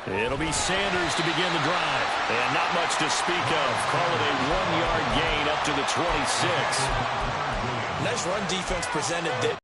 It'll be Sanders to begin the drive. And not much to speak of. Call it a 1-yard gain up to the 26. Nice run defense presented there.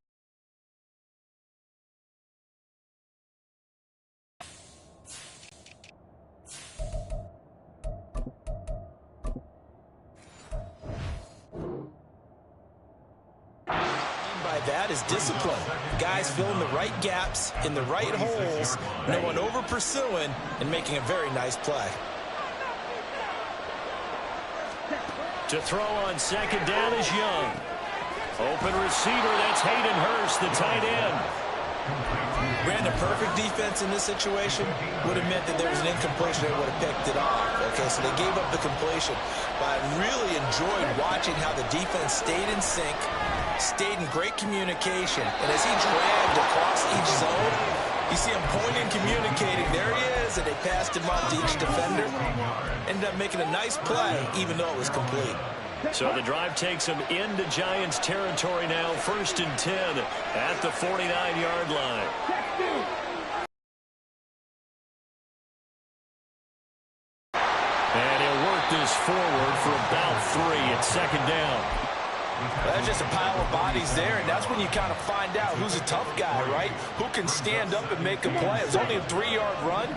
That is discipline. Guys filling the right gaps in the right holes, no one over pursuing, and making a very nice play. To throw on second down is Young. Open receiver, that's Hayden Hurst, the tight end. Ran a perfect defense in this situation. Would have meant that there was an incompletion. They would have picked it off. Okay, so they gave up the completion. But I really enjoyed watching how the defense stayed in sync, stayed in great communication. And as he dragged across each zone, you see him pointing, communicating. There he is, and they passed him off to each defender. Ended up making a nice play, even though it was complete. So the drive takes them into Giants territory now, 1st and 10 at the 49-yard line. And he'll work this forward for about 3 at second down. That's just a pile of bodies there, and that's when you kind of find out who's a tough guy, right? Who can stand up and make a play. It was only a 3-yard run,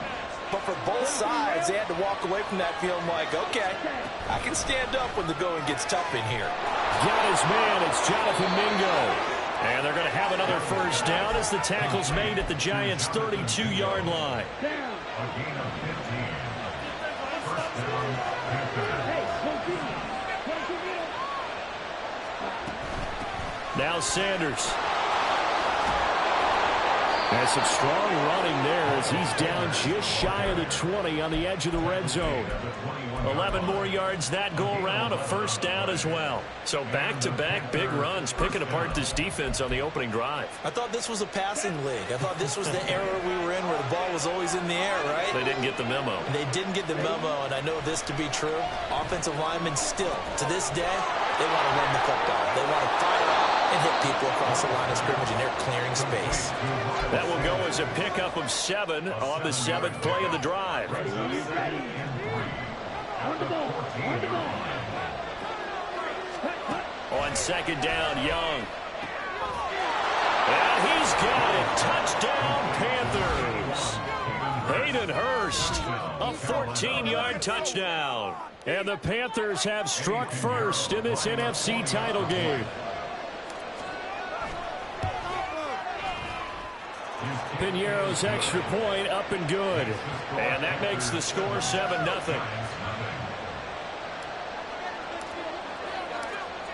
but for both sides, they had to walk away from that feeling like, okay, I can stand up when the going gets tough in here. Got his man, it's Jonathan Mingo. And they're going to have another first down as the tackle's made at the Giants' 32-yard line. Now Sanders. Has some strong running there as he's down just shy of the 20 on the edge of the red zone. 11 more yards that go around, a first down as well. So back-to-back big runs, picking apart this defense on the opening drive. I thought this was a passing league. I thought this was the era we were in where the ball was always in the air, right? They didn't get the memo. They didn't get the memo, and I know this to be true. Offensive linemen still, to this day, they want to run the football. They want to fire out and hit people across the line of scrimmage, and they're clearing space. That will go as a pickup of 7 on the 7th play of the drive. On second down, Young. And he's got it. Touchdown, Panthers. Hayden Hurst, a 14-yard touchdown. And the Panthers have struck first in this NFC title game. Piñeiro's extra point up and good. And that makes the score 7-0.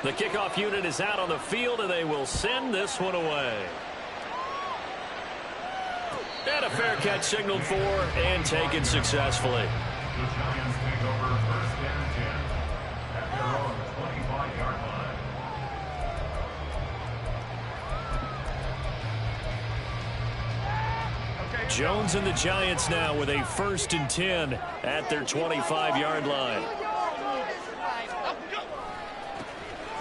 The kickoff unit is out on the field, and they will send this one away. And a fair catch signaled for and taken successfully. Jones and the Giants now with a 1st and 10 at their 25-yard line.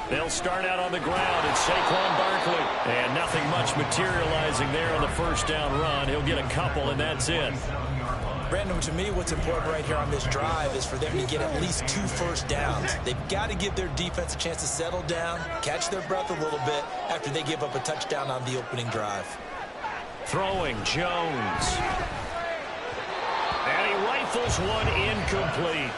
They'll start out on the ground. It's Saquon Barkley. And nothing much materializing there on the first down run. He'll get a couple, and that's it. Brandon, to me, what's important right here on this drive is for them to get at least 2 first downs. They've got to give their defense a chance to settle down, catch their breath a little bit after they give up a touchdown on the opening drive. Throwing Jones. And he rifles one incomplete.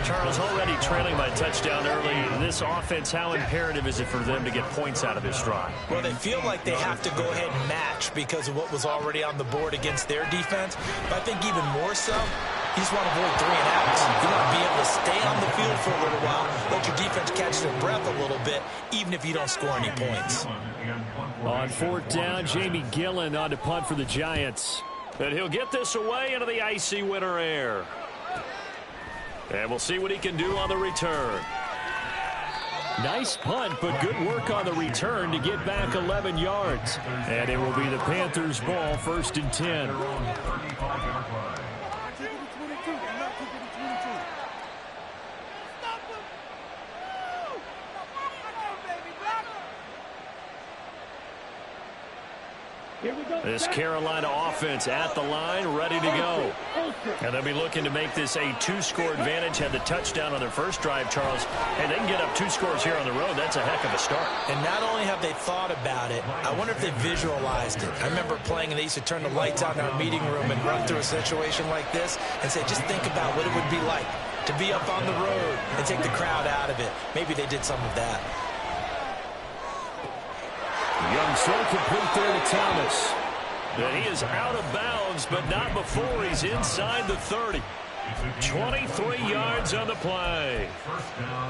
Charles, already trailing by touchdown early. This offense, how imperative is it for them to get points out of this drive? Well, they feel like they have to go ahead and match because of what was already on the board against their defense. But I think even more so, you just want to avoid 3 and outs. You want to be able to stay on the field for a little while, let your defense catch their breath a little bit, even if you don't score any points. On 4th down, Jamie Gillen on to punt for the Giants. And he'll get this away into the icy winter air. And we'll see what he can do on the return. Nice punt, but good work on the return to get back 11 yards. And it will be the Panthers' ball, 1st and 10. This Carolina offense at the line, ready to go. And they'll be looking to make this a two-score advantage. Had the touchdown on their first drive, Charles. And they can get up 2 scores here on the road. That's a heck of a start. And not only have they thought about it, I wonder if they visualized it. I remember playing, and they used to turn the lights out in our meeting room and run through a situation like this and say, just think about what it would be like to be up on the road and take the crowd out of it. Maybe they did some of that. Young throw complete there to Thomas. And he is out of bounds, but not before he's inside the 30. 23 yards on the play.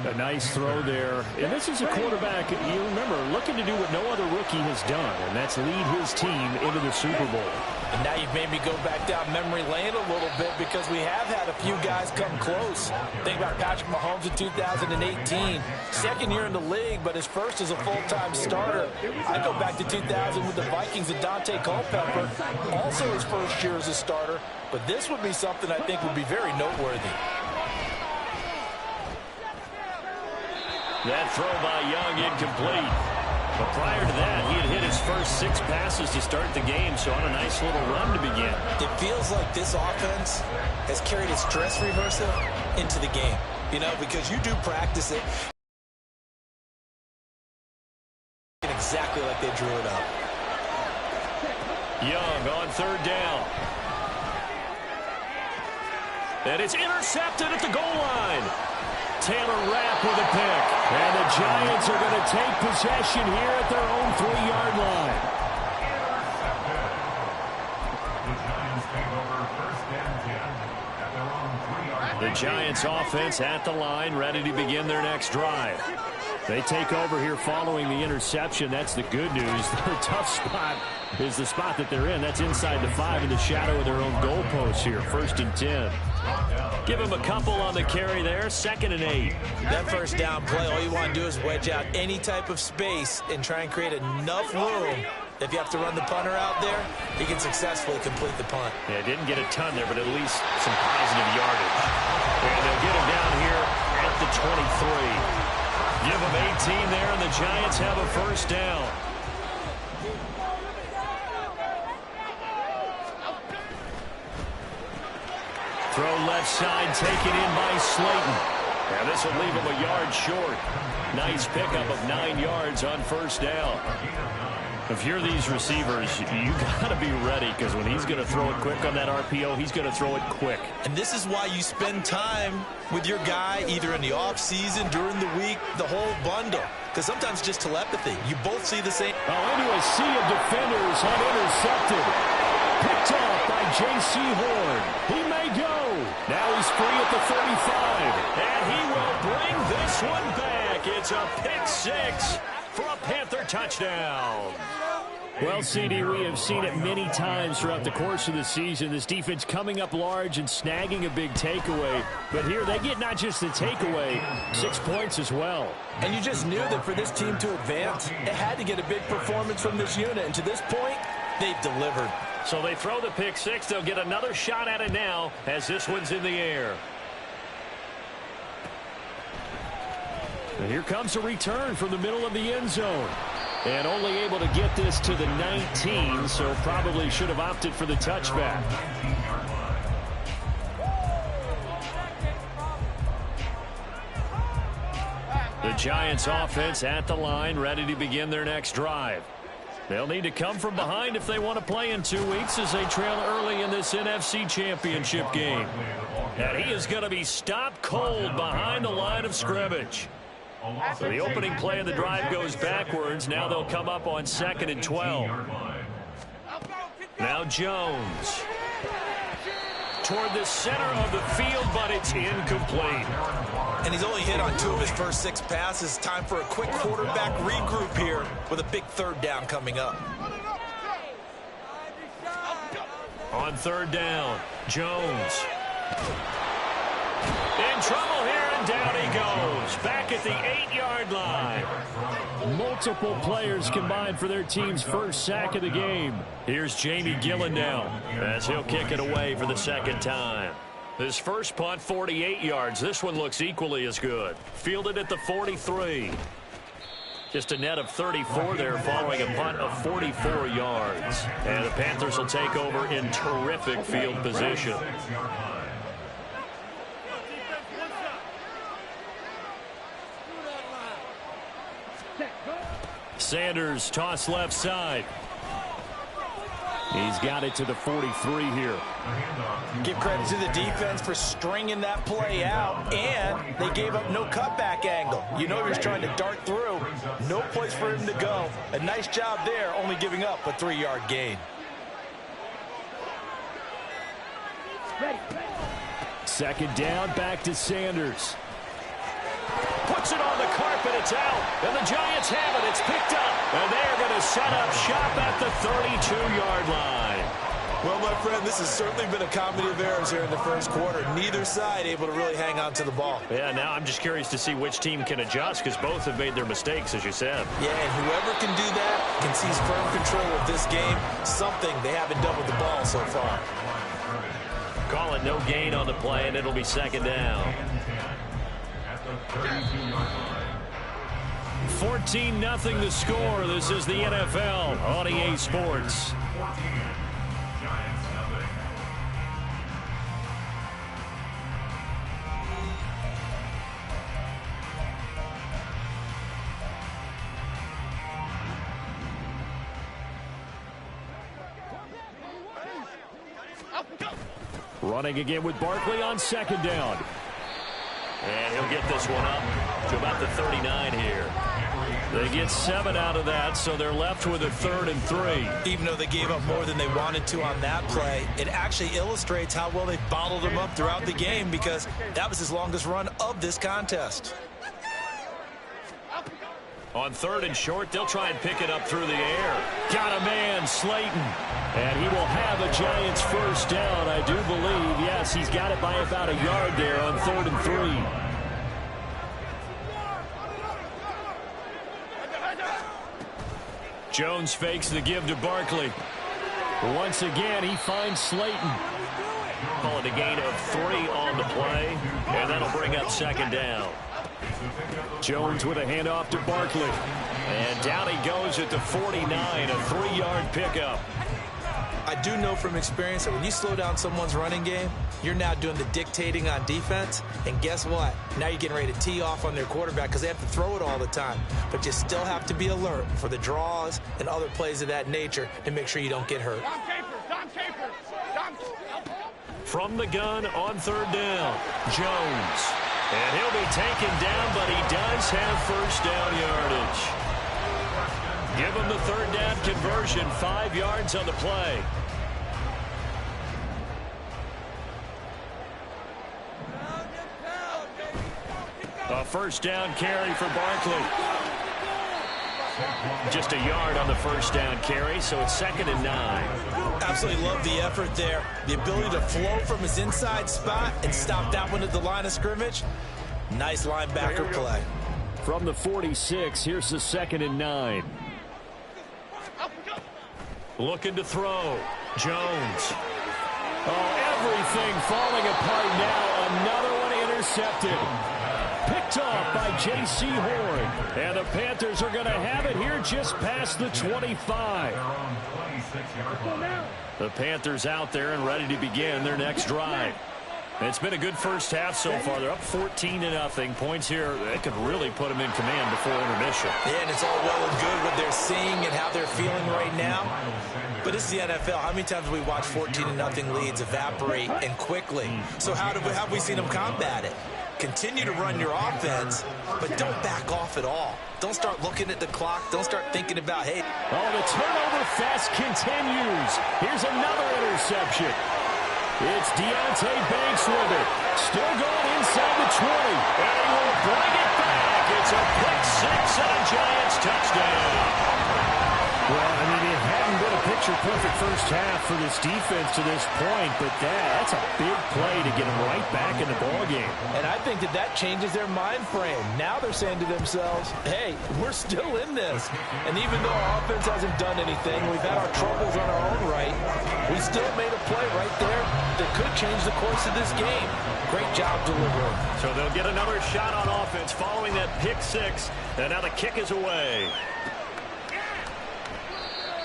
A nice throw there. And this is a quarterback, you remember, looking to do what no other rookie has done, and that's lead his team into the Super Bowl. And now you've made me go back down memory lane a little bit because we have had a few guys come close. Think about Patrick Mahomes in 2018. Second year in the league, but his first as a full-time starter. I go back to 2000 with the Vikings and Dante Culpepper. Also his first year as a starter. But this would be something I think would be very noteworthy. That throw by Young incomplete. But prior to that, he had hit his first 6 passes to start the game, so on a nice little run to begin. It feels like this offense has carried its dress rehearsal into the game. You know, because you do practice it exactly like they drew it up. Young on 3rd down. And it's intercepted at the goal line. Taylor Rapp with a pick. And the Giants are going to take possession here at their own 3-yard line. The Giants offense at the line, ready to begin their next drive. They take over here following the interception. That's the good news. Their tough spot is the spot that they're in. That's inside the 5 in the shadow of their own goalpost here. 1st and 10. Give him a couple on the carry there. 2nd and 8. That first down play, all you want to do is wedge out any type of space and try and create enough room. If you have to run the punter out there, he can successfully complete the punt. Yeah, didn't get a ton there, but at least some positive yardage. And they'll get him down here at the 23. Give him 18 there, and the Giants have a 1st down. Throw left side, taken in by Slayton. And this will leave him a yard short. Nice pickup of 9 yards on 1st down. If you're these receivers, you got to be ready, because when he's going to throw it quick on that RPO, he's going to throw it quick. And this is why you spend time with your guy, either in the offseason, during the week, the whole bundle. Because sometimes just telepathy. You both see the same. Into a sea of defenders, unintercepted. Picked off by J.C. Horn. He may go. Now he's free at the 35. And he will bring this one back. It's a pick 6 for a Panther touchdown. Well, CD, we have seen it many times throughout the course of the season. This defense coming up large and snagging a big takeaway. But here they get not just the takeaway, 6 points as well. And you just knew that for this team to advance, it had to get a big performance from this unit. And to this point, they've delivered. So they throw the pick 6. They'll get another shot at it now as this one's in the air. And here comes a return from the middle of the end zone. And only able to get this to the 19, so probably should have opted for the touchback. The Giants offense at the line, ready to begin their next drive. They'll need to come from behind if they want to play in 2 weeks as they trail early in this NFC Championship game. And he is going to be stopped cold behind the line of scrimmage. So the opening play of the drive goes backwards. Now they'll come up on 2nd and 12. Now Jones. Toward the center of the field, but it's incomplete. And he's only hit on 2 of his first 6 passes. Time for a quick quarterback regroup here with a big 3rd down coming up. On 3rd down, Jones. In trouble here, and down he goes. Back at the 8-yard line. Multiple players combined for their team's first sack of the game. Here's Jamie Gillen now as he'll kick it away for the 2nd time. His first punt, 48 yards. This one looks equally as good. Fielded at the 43. Just a net of 34 there following a punt of 44 yards. And the Panthers will take over in terrific field position. Sanders toss left side. He's got it to the 43 here. Give credit to the defense for stringing that play out, and they gave up no cutback angle. You know he was trying to dart through. No place for him to go. A nice job there, only giving up a 3-yard gain. Second down, back to Sanders. Puts it on the carpet, it's out. And the Giants have it, it's picked up. And they're going to set up shop at the 32-yard line. Well, my friend, this has certainly been a comedy of errors here in the first quarter. Neither side able to really hang on to the ball. Yeah, now I'm just curious to see which team can adjust because both have made their mistakes, as you said. Yeah, and whoever can do that can seize firm control of this game. Something they haven't done with the ball so far. Call it no gain on the play, and it'll be second down. 14-0 the score. This is the NFL on EA Sports. Running again with Barkley on second down. And he'll get this one up to about the 39 here. They get 7 out of that, so they're left with a 3rd and 3. Even though they gave up more than they wanted to on that play, it actually illustrates how well they bottled him up throughout the game because that was his longest run of this contest. On 3rd and short, they'll try and pick it up through the air. Got a man, Slayton. And he will have a Giants first down, I do believe. Yes, he's got it by about a yard there on 3rd and 3. Jones fakes the give to Barkley. Once again, he finds Slayton. Call it a gain of 3 on the play, and that'll bring up second down. Jones with a handoff to Barkley. And down he goes at the 49, a 3-yard pickup. I do know from experience that when you slow down someone's running game, you're now doing the dictating on defense. And guess what? Now you're getting ready to tee off on their quarterback because they have to throw it all the time. But you still have to be alert for the draws and other plays of that nature to make sure you don't get hurt. From the gun on 3rd down, Jones. And he'll be taken down, but he does have first down yardage. Give him the 3rd down conversion, 5 yards on the play. A first down carry for Barkley. Just a yard on the first down carry, so it's 2nd and 9. Absolutely love the effort there. The ability to flow from his inside spot and stop that one at the line of scrimmage. Nice linebacker play. From the 46, here's the 2nd and 9. Looking to throw. Jones. Oh, everything falling apart now. Another one intercepted. Picked off by J.C. Horn. And the Panthers are going to have it here just past the 25. The Panthers out there and ready to begin their next drive. It's been a good first half so far. They're up 14-0. Points here that could really put them in command before intermission. Yeah, and it's all well and good what they're seeing and how they're feeling right now. But this is the NFL. How many times have we watched 14-0 leads evaporate and quickly? So how have we seen them combat it? Continue to run your offense, but don't back off at all. Don't start looking at the clock. Don't start thinking about, hey. Oh, the turnover fest continues. Here's another interception. It's Deonte Banks with it. Still going inside the 20. And he will bring it back. It's a pick 6 and a Giants touchdown. Well, I mean, it hadn't been a picture-perfect first half for this defense to this point, but that's a big play to get them right back in the ballgame. And I think that changes their mind frame. Now they're saying to themselves, hey, we're still in this. And even though our offense hasn't done anything, we've had our troubles on our own right, we still made a play right there that could change the course of this game. Great job delivering. So they'll get another shot on offense following that pick six. And now the kick is away.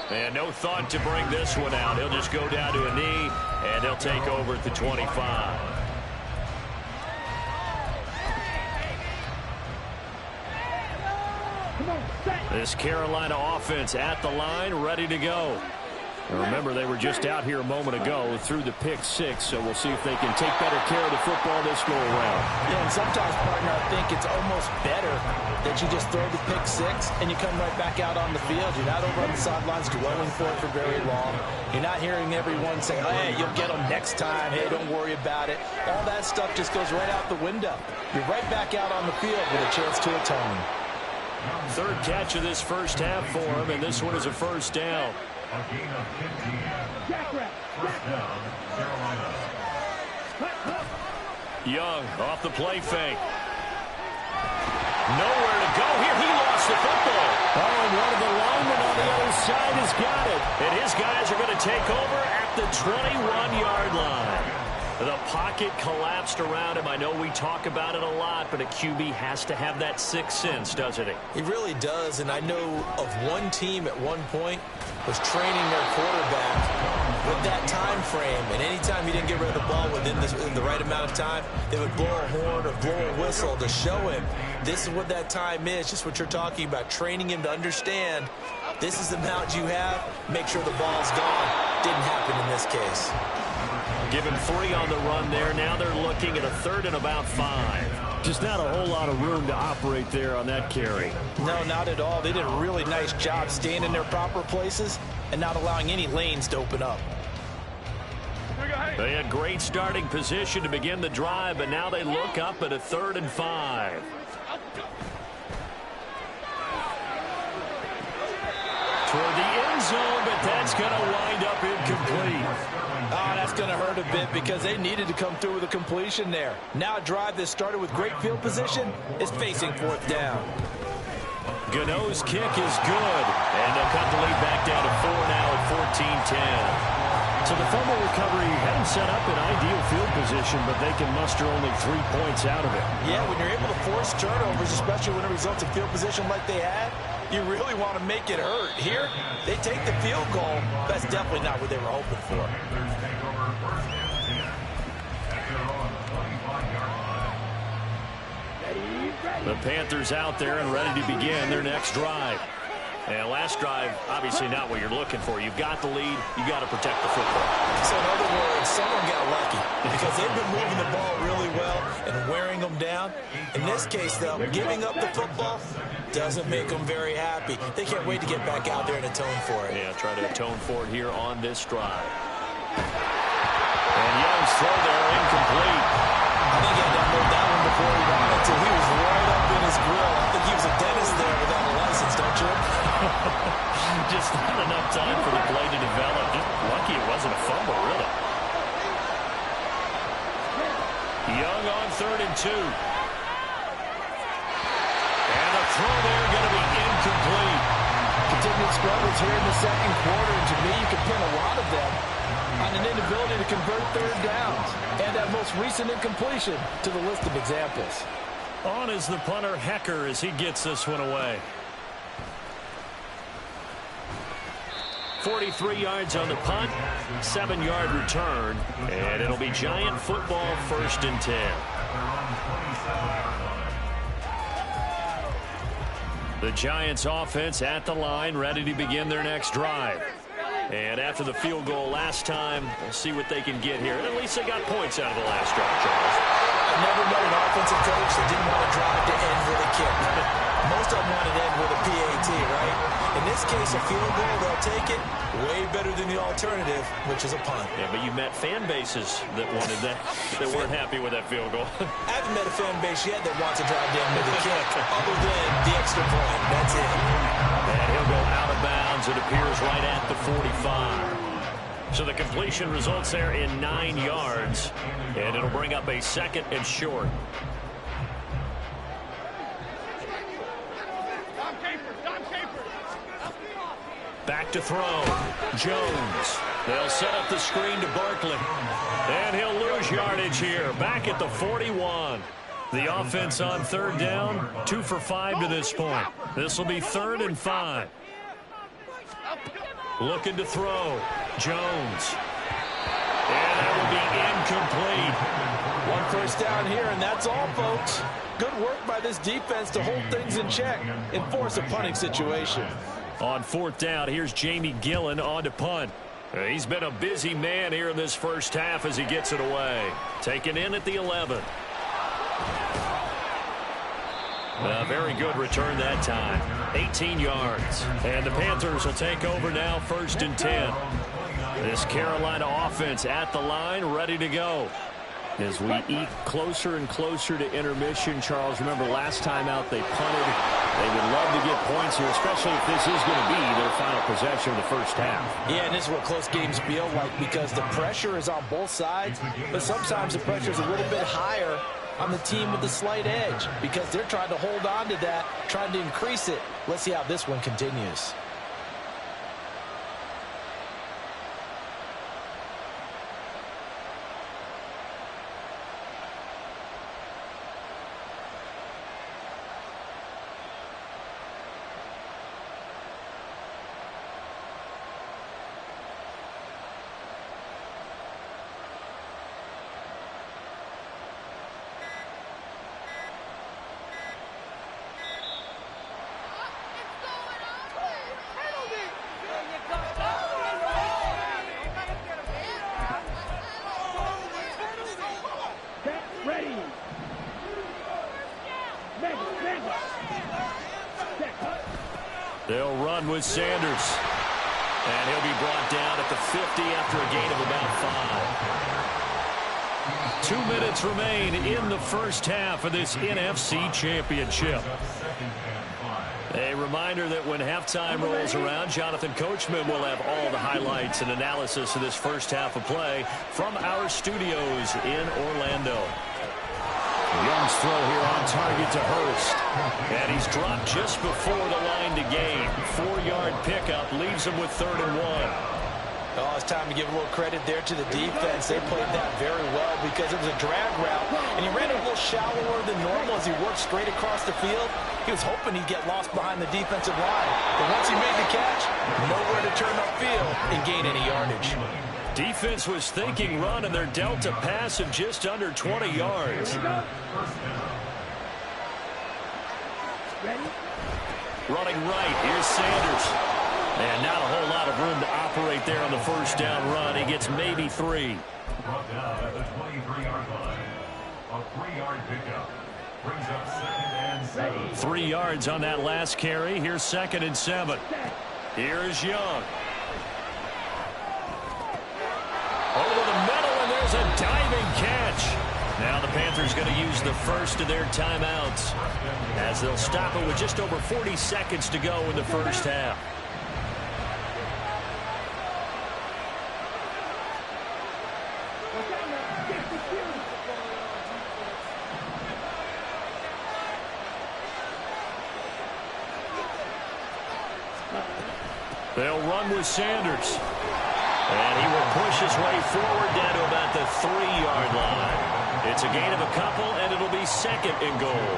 And no thought to bring this one out. He'll just go down to a knee, and they'll take over at the 25. This Carolina offense at the line, ready to go. And remember, they were just out here a moment ago through the pick six, so we'll see if they can take better care of the football this go around. Yeah, and sometimes, partner, I think it's almost better that you just throw the pick six and you come right back out on the field. You're not over on the sidelines dwelling for it for very long. You're not hearing everyone say, hey, you'll get them next time. Hey, don't worry about it. All that stuff just goes right out the window. You're right back out on the field with a chance to atone. Third catch of this first half for him, and this one is a first down. Young off the play fake. Nowhere to go here. He lost the football. Oh, and one of the linemen on the other side has got it. And his guys are going to take over at the 21-yard line. The pocket collapsed around him. I know we talk about it a lot, but a QB has to have that sixth sense, doesn't he? He really does, and I know of one team at one point was training their quarterback with that time frame, and anytime he didn't get rid of the ball within the right amount of time, they would blow a horn or blow a whistle to show him this is what that time is, just what you're talking about, training him to understand this is the amount you have, make sure the ball's gone. Didn't happen in this case. Give him 3 on the run there. Now they're looking at a third and about 5. Just not a whole lot of room to operate there on that carry. No, not at all. They did a really nice job staying in their proper places and not allowing any lanes to open up. They had great starting position to begin the drive, but now they look up at a 3rd and 5. Toward the end zone, but that's going to wind up incomplete. Oh, that's going to hurt a bit because they needed to come through with a completion there. Now a drive that started with great field position is facing 4th down. Gano's kick is good, and they'll cut the lead back down to 4 now at 14-10. So the fumble recovery had them set up in ideal field position, but they can muster only 3 points out of it. Yeah, when you're able to force turnovers, especially when it results in field position like they had, you really want to make it hurt. Here, they take the field goal. That's definitely not what they were hoping for. The Panthers out there and ready to begin their next drive. And last drive, obviously not what you're looking for. You've got the lead. You've got to protect the football. So in other words, someone got lucky because they've been moving the ball really well and wearing them down. In this case, though, giving up the football doesn't make them very happy. They can't wait to get back out there and atone for it. Yeah, try to atone for it here on this drive. And Young's throw there, incomplete. I think he had to unload that one before he wanted to. He was right up in his grill. I think he was a dentist there without a license, don't you? Just not enough time for the play to develop. Just lucky it wasn't a fumble, really. Young on 3rd and 2. And the throw there going to be incomplete. Continued struggles here in the second quarter, and to me, you can pin a lot of them on an inability to convert 3rd downs and that most recent incompletion to the list of examples. On is the punter, Hecker, as he gets this one away. 43 yards on the punt, 7-yard return, and it'll be Giant football 1st and 10. The Giants offense at the line, ready to begin their next drive. And after the field goal last time, we'll see what they can get here. At least they got points out of the last drive, Charles. I've never met an offensive coach that didn't want to drive to end with a kick. Most of them want to end with a PAT, right? In this case, a field goal, they'll take it. Way better than the alternative, which is a punt. Yeah, but you met fan bases that wanted that, that weren't happy with that field goal. I haven't met a fan base yet that wants to drive to end with a kick, other than the extra point. That's it. And he'll go out of bounds. It appears right at the 45. So the completion results there in 9 yards, and it'll bring up a 2nd and short. Back to throw. Jones. They'll set up the screen to Barkley. And he'll lose yardage here, back at the 41. The offense on third down, 2 for 5 to this point. This will be 3rd and 5. Looking to throw. Jones. And that will be incomplete. 1 first down here, and that's all, folks. Good work by this defense to hold things in check and force a punting situation. On 4th down, here's Jamie Gillen on to punt. He's been a busy man here in this first half as he gets it away. Taken in at the 11. A very good return that time. 18 yards. And the Panthers will take over now, 1st and 10. This Carolina offense at the line, ready to go. As we eke closer and closer to intermission, Charles, remember last time out they punted. They would love to get points here, especially if this is going to be their final possession of the first half. Yeah, and this is what close games feel like because the pressure is on both sides, but sometimes the pressure is a little bit higher on the team with the slight edge because they're trying to hold on to that, trying to increase it. Let's see how this one continues. They'll run with Sanders. And he'll be brought down at the 50 after a gain of about 5. 2 minutes remain in the first half of this NFC Championship. A reminder that when halftime rolls around, Jonathan Coachman will have all the highlights and analysis of this first half of play from our studios in Orlando. Young's throw here on target to Hurst. And he's dropped just before the line to gain. 4-yard pickup leaves him with 3rd and 1. Oh, it's time to give a little credit there to the defense. They played that very well because it was a drag route, and he ran a little shallower than normal as he worked straight across the field. He was hoping he'd get lost behind the defensive line. But once he made the catch, nowhere to turn upfield and gain any yardage. Defense was thinking run, and they're dealt a pass of just under 20 yards. Running right, here's Sanders. And not a whole lot of room to operate there on the first down run. He gets maybe 3. Brought down at the 23-yard line. A 3-yard pickup brings up 2nd and 7. 3 yards on that last carry. Here's 2nd and 7. Here's Young. Over the middle, and there's a diving catch. Now the Panthers going to use the first of their timeouts as they'll stop it with just over 40 seconds to go in the first half. They'll run with Sanders. And he will push his way forward down to about the 3-yard line. It's a gain of a couple, and it'll be 2nd and goal.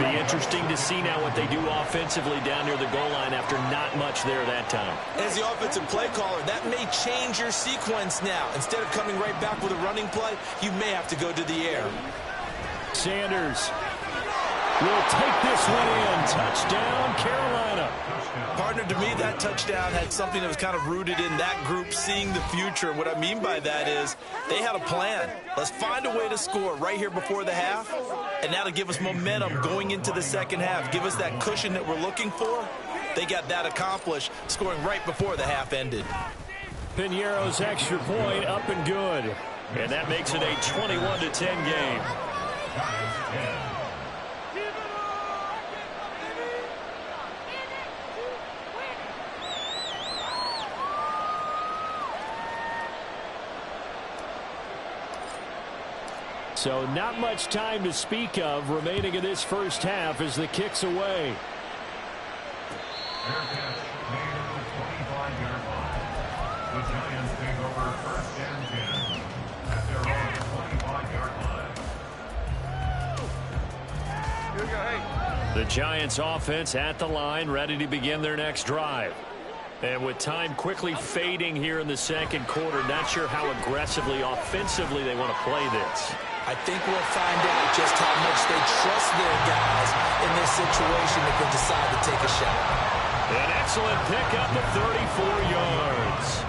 Be interesting to see now what they do offensively down near the goal line after not much there that time. As the offensive play caller, that may change your sequence now. Instead of coming right back with a running play, you may have to go to the air. Sanders will take this one in. Touchdown, Carolina. Partner, to me, that touchdown had something that was kind of rooted in that group seeing the future. What I mean by that is they had a plan. Let's find a way to score right here before the half, and that'll give us momentum going into the second half. Give us that cushion that we're looking for. They got that accomplished, scoring right before the half ended. Piñeiro's extra point up and good. And that makes it a 21-10 game. So not much time to speak of remaining in this first half as the kick's away. Fair catch made at the 25-yard line. The Giants take over 1st and 10 at their The Giants offense at the line, ready to begin their next drive. And with time quickly fading here in the second quarter, not sure how aggressively, offensively they want to play this. I think we'll find out just how much they trust their guys in this situation if they decide to take a shot. An excellent pickup of 34 yards.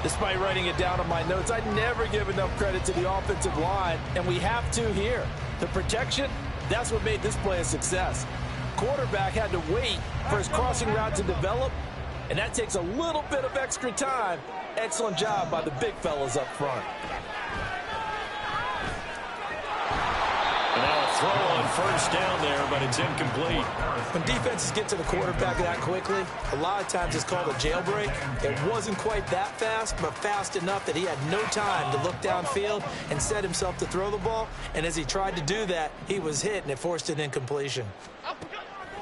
Despite writing it down on my notes, I never give enough credit to the offensive line, and we have to here. The protection, that's what made this play a success. Quarterback had to wait for his crossing route to develop, and that takes a little bit of extra time. Excellent job by the big fellas up front. And now a throw on first down there, but it's incomplete. When defenses get to the quarterback that quickly, a lot of times it's called a jailbreak. It wasn't quite that fast, but fast enough that he had no time to look downfield and set himself to throw the ball. And as he tried to do that, he was hit, and it forced an incompletion.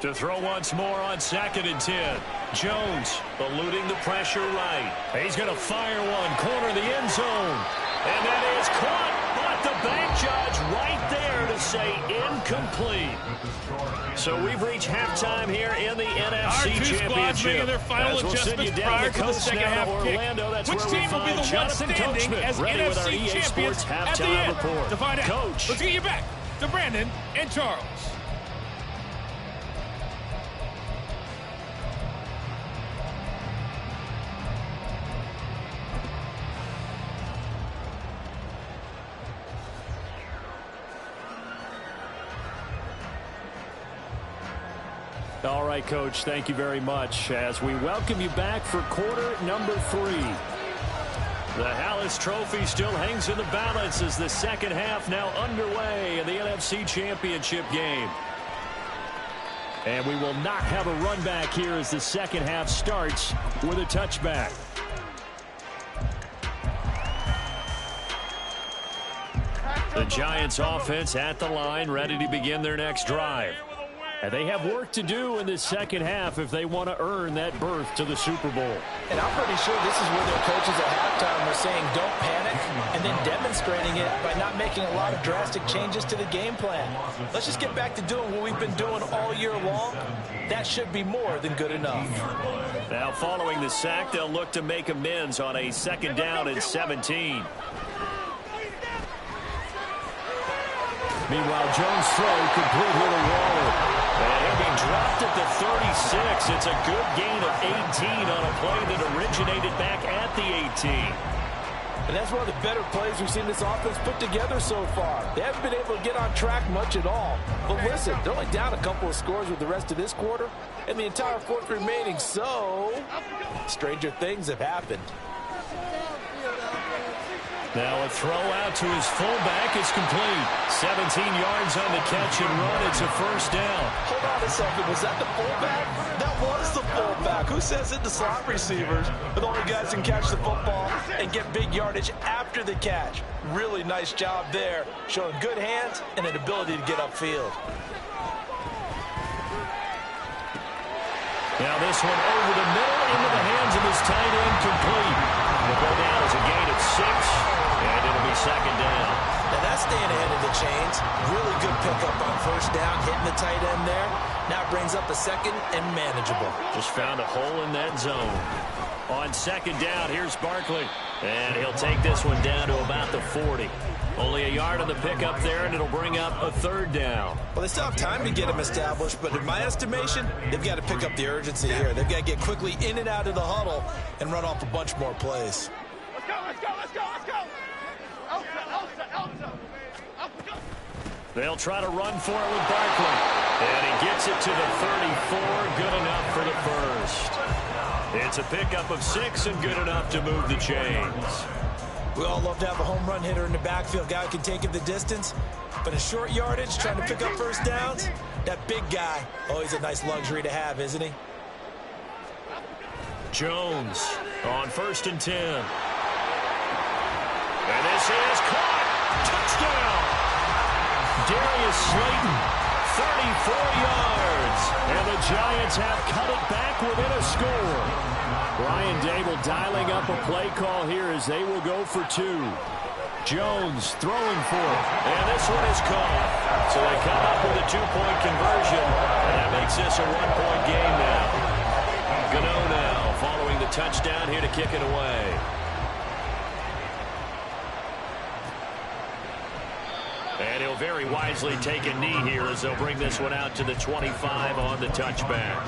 To throw once more on 2nd and 10. Jones eluding the pressure right. He's going to fire one, corner the end zone. And that is caught, but the bank judge right there to say incomplete. So we've reached halftime here in the NFC Championship. Their final as we'll send you down the coast now to Orlando. That's Which where we team will be find the one Jonathan standing Coachman as ready with our NFC EA Sports champions at the halftime end? report. To find out, Coach. let's get you back to Brandon and Charles. All right, Coach, thank you very much as we welcome you back for quarter number 3. The Hallis Trophy still hangs in the balance as the second half now underway in the NFC Championship game. And we will not have a run back here as the second half starts with a touchback. The Giants offense at the line, ready to begin their next drive. And they have work to do in this second half if they want to earn that berth to the Super Bowl. And I'm pretty sure this is where their coaches at halftime were saying don't panic, and then demonstrating it by not making a lot of drastic changes to the game plan. Let's just get back to doing what we've been doing all year long. That should be more than good enough. Now following the sack, they'll look to make amends on a 2nd down and 17. Meanwhile, Jones' throw complete here to Waller. And he'll be dropped at the 36. It's a good gain of 18 on a play that originated back at the 18. And that's one of the better plays we've seen this offense put together so far. They haven't been able to get on track much at all. But listen, they're only down a couple of scores with the rest of this quarter and the entire fourth remaining. So, stranger things have happened. Now a throw out to his fullback is complete. 17 yards on the catch and run. It's a first down. Hold on a second. Was that the fullback? That was the fullback. Who says it? The slot receivers are the only guys who can catch the football and get big yardage after the catch. Really nice job there, showing good hands and an ability to get upfield. Now this one over the middle into the hands of his tight end, complete. Will go down as a gain of 6, and it'll be 2nd down. Now that's staying ahead of the chains. Really good pickup on first down, hitting the tight end there. Now it brings up a 2nd and manageable. Just found a hole in that zone. On 2nd down, here's Barkley. And he'll take this one down to about the 40. Only a yard on the pickup there, and it'll bring up a 3rd down. Well, they still have time to get him established, but in my estimation, they've got to pick up the urgency here. They've got to get quickly in and out of the huddle and run off a bunch more plays. Let's go, let's go, let's go, let's go. Elsa. They'll try to run for it with Barkley. And he gets it to the 34. Good enough for the first. It's a pickup of 6 and good enough to move the chains. We all love to have a home run hitter in the backfield, guy who can take it the distance. But in short yardage, trying to pick up first downs, that big guy, always a nice luxury to have, isn't he? Jones on 1st and 10. And this is caught. Touchdown. Darius Slayton, 34 yards. And the Giants have cut it back within a score. Brian Dable dialing up a play call here as they will go for 2. Jones throwing for it. And this one is caught. So they come up with a 2-point conversion. And that makes this a 1-point game now. Gano now following the touchdown here to kick it away. And he'll very wisely take a knee here as they'll bring this one out to the 25 on the touchback.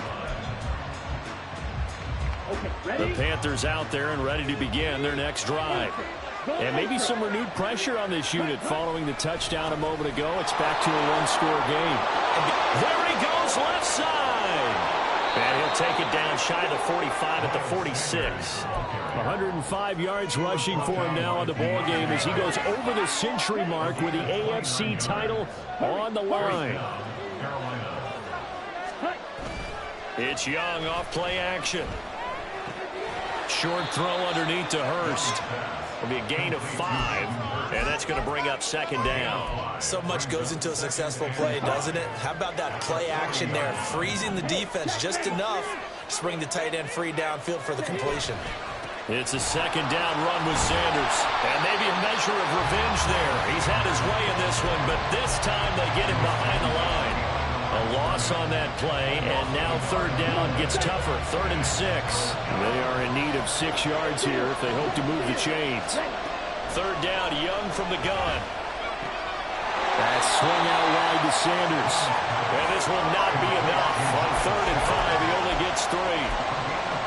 The Panthers out there and ready to begin their next drive. And maybe some renewed pressure on this unit following the touchdown a moment ago. It's back to a one-score game. There he goes left side. And he'll take it down shy of the 45 at the 46. 105 yards rushing for him now on the ball game as he goes over the century mark with the AFC title on the line. It's Young off play action. Short throw underneath to Hurst. It'll be a gain of 5, and that's going to bring up second down. So much goes into a successful play, doesn't it? How about that play action there, freezing the defense just enough to bring the tight end free downfield for the completion. It's a second down run with Sanders, and maybe a measure of revenge there. He's had his way in this one, but this time they get him behind the line. A loss on that play, and now third down gets tougher. 3rd and 6. They are in need of 6 yards here if they hope to move the chains. Third down, Young from the gun. That swung out wide to Sanders. And this will not be enough. On 3rd and 5, he only gets 3.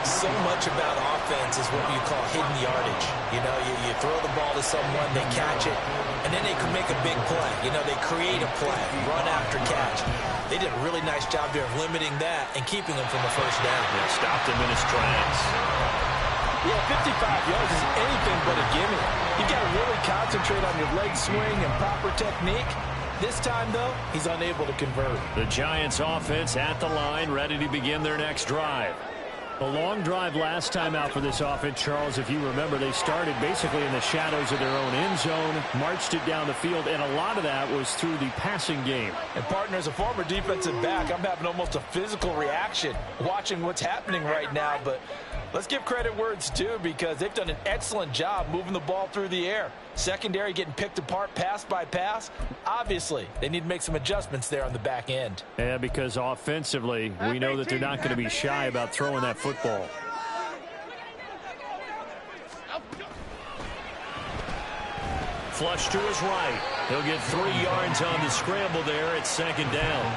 So much about offense is what you call hidden yardage. You know, you throw the ball to someone, they catch it, and then they can make a big play. You know, they create a play, run after catch. They did a really nice job there of limiting that and keeping him from a first down. Yeah, stopped him in his tracks. Yeah, 55 yards is anything but a gimme. You've got to really concentrate on your leg swing and proper technique. This time, though, he's unable to convert. The Giants offense at the line, ready to begin their next drive. A long drive last time out for this offense, Charles. If you remember, they started basically in the shadows of their own end zone, marched it down the field, and a lot of that was through the passing game. And, partner, as a former defensive back, I'm having almost a physical reaction watching what's happening right now. But let's give credit where it's due because they've done an excellent job moving the ball through the air. Secondary getting picked apart pass by pass. Obviously, they need to make some adjustments there on the back end. Yeah, because offensively, we know that they're not going to be shy about throwing that football. Flush to his right. He'll get 3 yards on the scramble there at second down.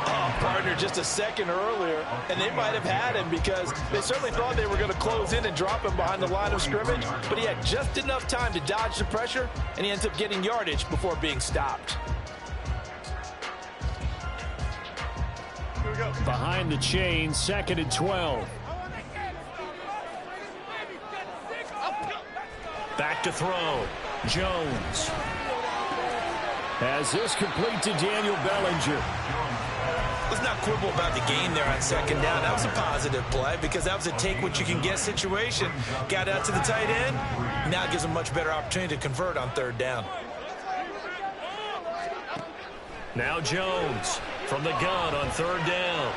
Oh, partner, just a second earlier, and they might have had him because they certainly thought they were going to close in and drop him behind the line of scrimmage, but he had just enough time to dodge the pressure, and he ends up getting yardage before being stopped. Behind the chain, 2nd and 12. Back to throw. Jones has this complete to Daniel Bellinger. Let's not quibble about the gain there on second down. That was a positive play because that was a take-what-you-can-get situation. Got out to the tight end. Now gives them a much better opportunity to convert on third down. Now Jones from the gun on third down.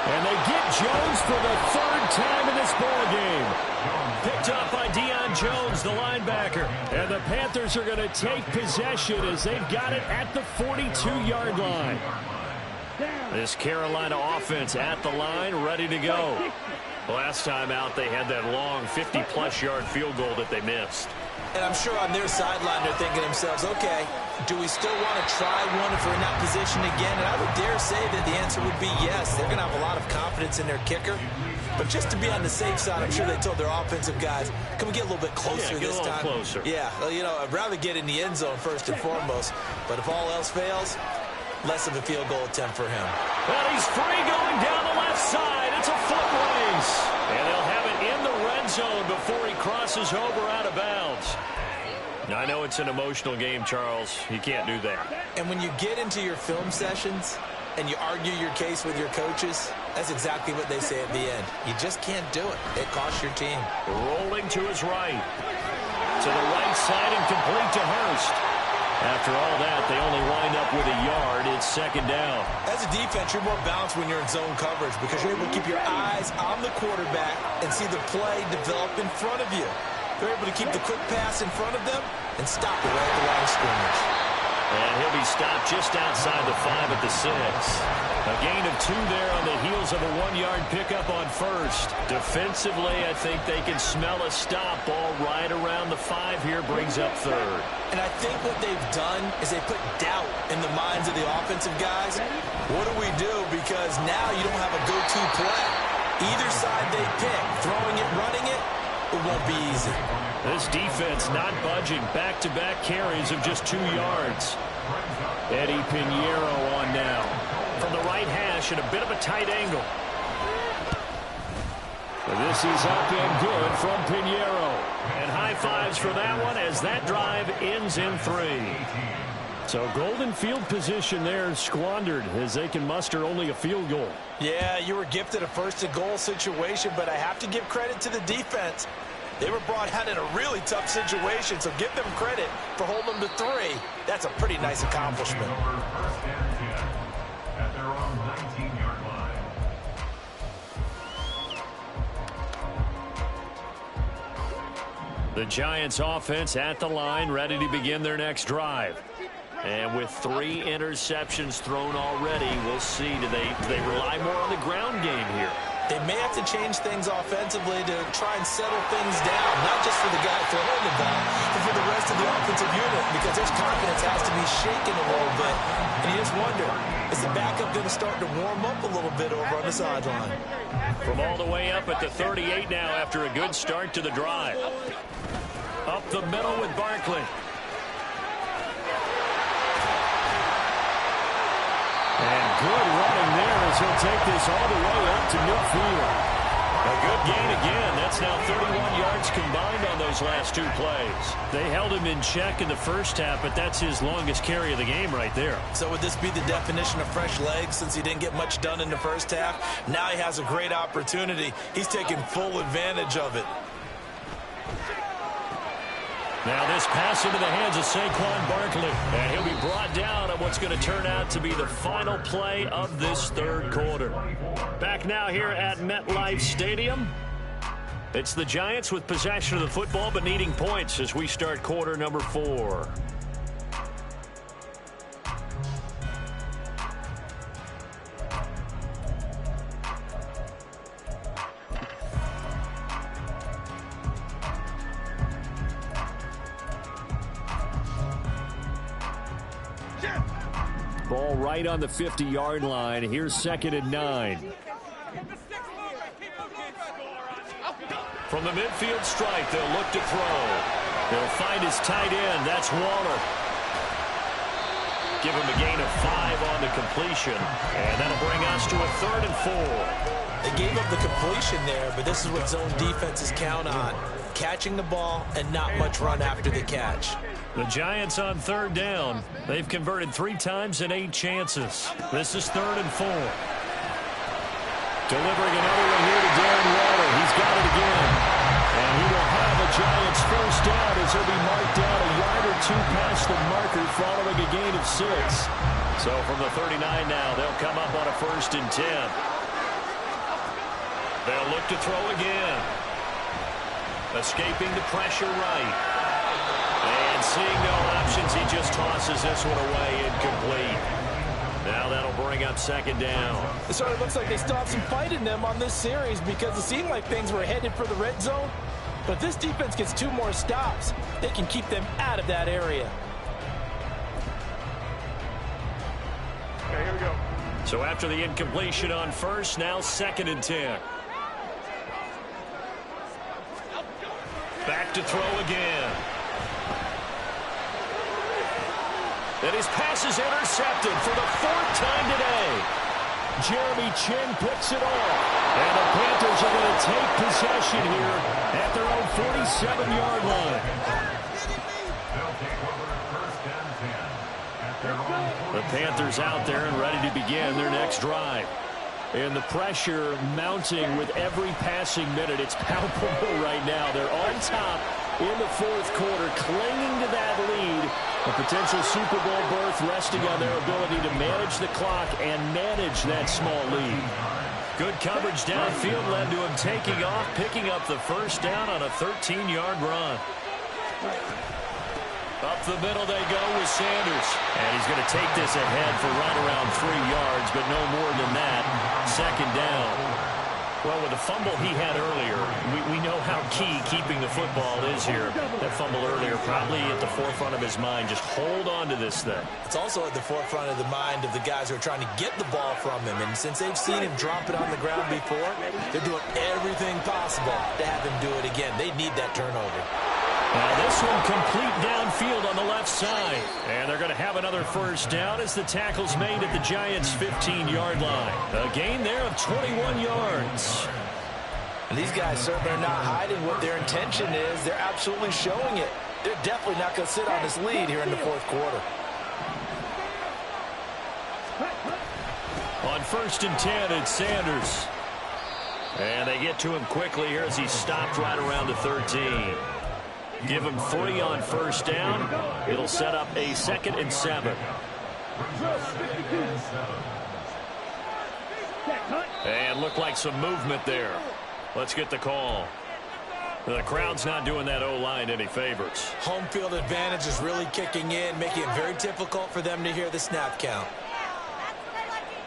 And they get Jones for the 3rd time in this ball game. Picked up by Deion Jones, the linebacker. And the Panthers are going to take possession as they've got it at the 42-yard line. This Carolina offense at the line, ready to go. Last time out, they had that long 50-plus yard field goal that they missed. And I'm sure on their sideline they're thinking to themselves, okay, do we still want to try one if we're in that position again? And I would dare say that the answer would be yes. They're going to have a lot of confidence in their kicker. But just to be on the safe side, I'm sure they told their offensive guys, can we get a little bit closer this time? Closer. Yeah, well, you know, I'd rather get in the end zone first and foremost. But if all else fails, less of a field goal attempt for him. Well, he's free going down the left side. It's a foot race. And they'll have it in the red zone before he crosses over out of bounds. I know it's an emotional game, Charles. You can't do that. And when you get into your film sessions and you argue your case with your coaches, that's exactly what they say at the end. You just can't do it. It costs your team. Rolling to his right. To the right side and complete to Hurst. After all that, they only wind up with a yard. It's second down. As a defense, you're more balanced when you're in zone coverage because you're able to keep your eyes on the quarterback and see the play develop in front of you. They're able to keep the quick pass in front of them and stop it right at the line of scrimmage. And he'll be stopped just outside the 5 at the 6. A gain of 2 there on the heels of a 1-yard pickup on first. Defensively, I think they can smell a stop. Ball right around the 5 here, brings up 3rd. And I think what they've done is they put doubt in the minds of the offensive guys. What do we do? Because now you don't have a go-to play. Either side they pick, throwing it, running it, it won't be easy. This defense not budging. Back-to-back carries of just 2 yards. Eddie Pinheiro on now. From the right hash at a bit of a tight angle. This is up and good from Pinheiro. And high fives for that one as that drive ends in 3. So golden field position there squandered as they can muster only a field goal. Yeah, you were gifted a first-and-goal situation, but I have to give credit to the defense. They were brought out in a really tough situation, so give them credit for holding them to 3. That's a pretty nice accomplishment. First and 10 at their own 19-yard line. The Giants offense at the line, ready to begin their next drive. And with 3 interceptions thrown already, we'll see. Do they rely more on the ground game here? They may have to change things offensively to try and settle things down, not just for the guy throwing the ball, but for the rest of the offensive unit, because their confidence has to be shaken a little bit. And you just wonder, is the backup going to start to warm up a little bit over on the sideline? From all the way up at the 38 now after a good start to the drive. Up the middle with Barkley. And good running there as he'll take this all the way up to midfield. A good gain again. That's now 31 yards combined on those last 2 plays. They held him in check in the first half, but that's his longest carry of the game right there. So would this be the definition of fresh legs since he didn't get much done in the first half? Now he has a great opportunity. He's taking full advantage of it. Now this pass into the hands of Saquon Barkley. And he'll be brought down at what's going to turn out to be the final play of this 3rd quarter. Back now here at MetLife Stadium. It's the Giants with possession of the football but needing points as we start quarter number 4. Ball right on the 50-yard line. Here's 2nd and 9. From the midfield strike, they'll look to throw. They'll find his tight end. That's Waller. Give him a gain of 5 on the completion. And that'll bring us to a 3rd and 4. They gave up the completion there, but this is what zone defenses count on. Catching the ball and not much run after the catch. The Giants on 3rd down. They've converted 3 times in 8 chances. This is 3rd and 4. Delivering another one here to Darren Waller. He's got it again. And he will have a Giants first down as he'll be marked down a yard or 2 past the marker following a gain of 6. So from the 39 now, they'll come up on a 1st and 10. They'll look to throw again. Escaping the pressure right. And seeing no options, he just tosses this one away incomplete. Now that'll bring up 2nd down. It sort of looks like they still have some fight in them on this series because it seemed like things were headed for the red zone. But if this defense gets 2 more stops, they can keep them out of that area. Okay, here we go. So after the incompletion on 1st, now 2nd and 10. Back to throw again. And his pass is intercepted for the 4th time today. Jeremy Chinn picks it off. And the Panthers are going to take possession here at their own 47-yard line. They'll take over 1st and 10 at their own 47. The Panthers out there and ready to begin their next drive. And the pressure mounting with every passing minute. It's palpable right now. They're on top in the 4th quarter, clinging to that lead. A potential Super Bowl berth resting on their ability to manage the clock and manage that small lead. Good coverage downfield led to him taking off, picking up the first down on a 13-yard run. Up the middle they go with Sanders. And he's going to take this ahead for right around 3 yards, but no more than that. Second down. Well, with the fumble he had earlier, we know how key keeping the football is here. That fumble earlier probably at the forefront of his mind. Just hold on to this thing. It's also at the forefront of the mind of the guys who are trying to get the ball from him. And since they've seen him drop it on the ground before, they're doing everything possible to have him do it again. They need that turnover. Now this one complete downfield on the left side. And they're going to have another first down as the tackle's made at the Giants' 15-yard line. A gain there of 21 yards. And these guys certainly are not hiding what their intention is. They're absolutely showing it. They're definitely not going to sit on this lead here in the fourth quarter. On 1st and 10, it's Sanders. And they get to him quickly here as he stopped right around the 13. Give him 3 on first down. It'll set up a 2nd and 7. And look like some movement there. Let's get the call. The crowd's not doing that O-line any favors. Home field advantage is really kicking in, making it very difficult for them to hear the snap count.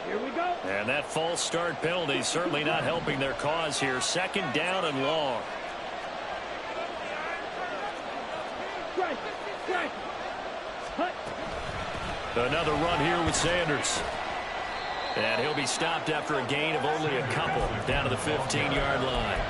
Here we go. And that false start penalty certainly not helping their cause here. 2nd down and long. Another run here with Sanders. And he'll be stopped after a gain of only a couple down to the 15-yard line.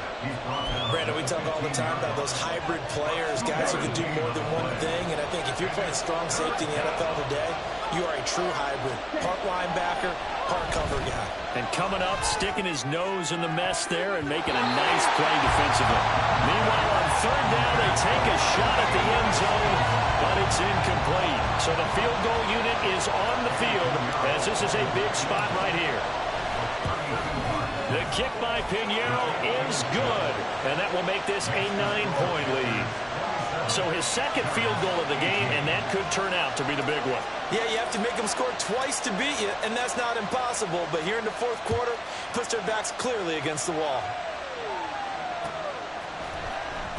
Brandon, we talk all the time about those hybrid players, guys who can do more than one thing. And I think if you're playing strong safety in the NFL today, you are a true hybrid. Part linebacker, part cover guy. And coming up, sticking his nose in the mess there and making a nice play defensively. Meanwhile, on 3rd down, they take a shot at the end zone, but it's incomplete. So the field goal unit is on the field as this is a big spot right here. The kick by Pinheiro is good, and that will make this a 9-point lead. So his 2nd field goal of the game, and that could turn out to be the big one. Yeah, you have to make them score twice to beat you, and that's not impossible. But here in the fourth quarter, puts their backs clearly against the wall.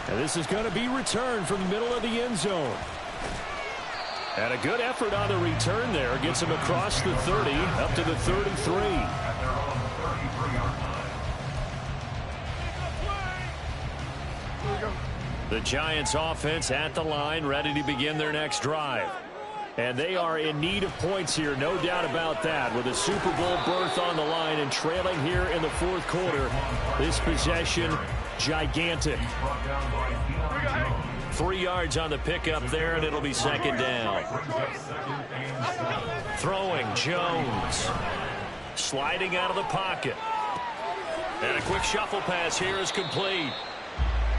And this is going to be returned from the middle of the end zone. And a good effort on the return there. Gets him across the 30, up to the 33. The Giants offense at the line, ready to begin their next drive. And they are in need of points here, no doubt about that. With a Super Bowl berth on the line and trailing here in the fourth quarter. This possession, gigantic. 3 yards on the pickup there, and it'll be 2nd down. Throwing, Jones. Sliding out of the pocket. And a quick shuffle pass here is complete.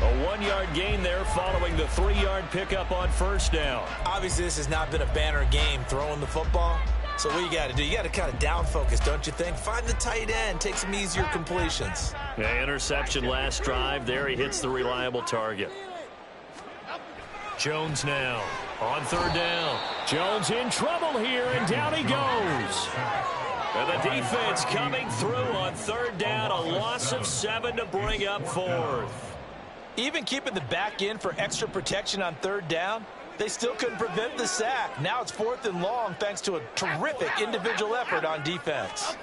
A 1-yard gain there following the 3-yard pickup on first down. Obviously, this has not been a banner game throwing the football. So what you got to do, you got to kind of down focus, don't you think? Find the tight end, take some easier completions. Yeah, interception last drive. There he hits the reliable target. Jones now on 3rd down. Jones in trouble here, and down he goes. And the defense coming through on 3rd down. A loss of 7 to bring up 4th. Even keeping the back in for extra protection on 3rd down, they still couldn't prevent the sack. Now it's 4th and long thanks to a terrific individual effort on defense.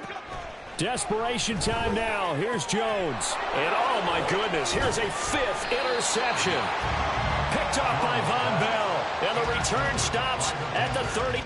Desperation time now. Here's Jones. And oh my goodness, here's a 5th interception. Picked off by Von Bell. And the return stops at the 30.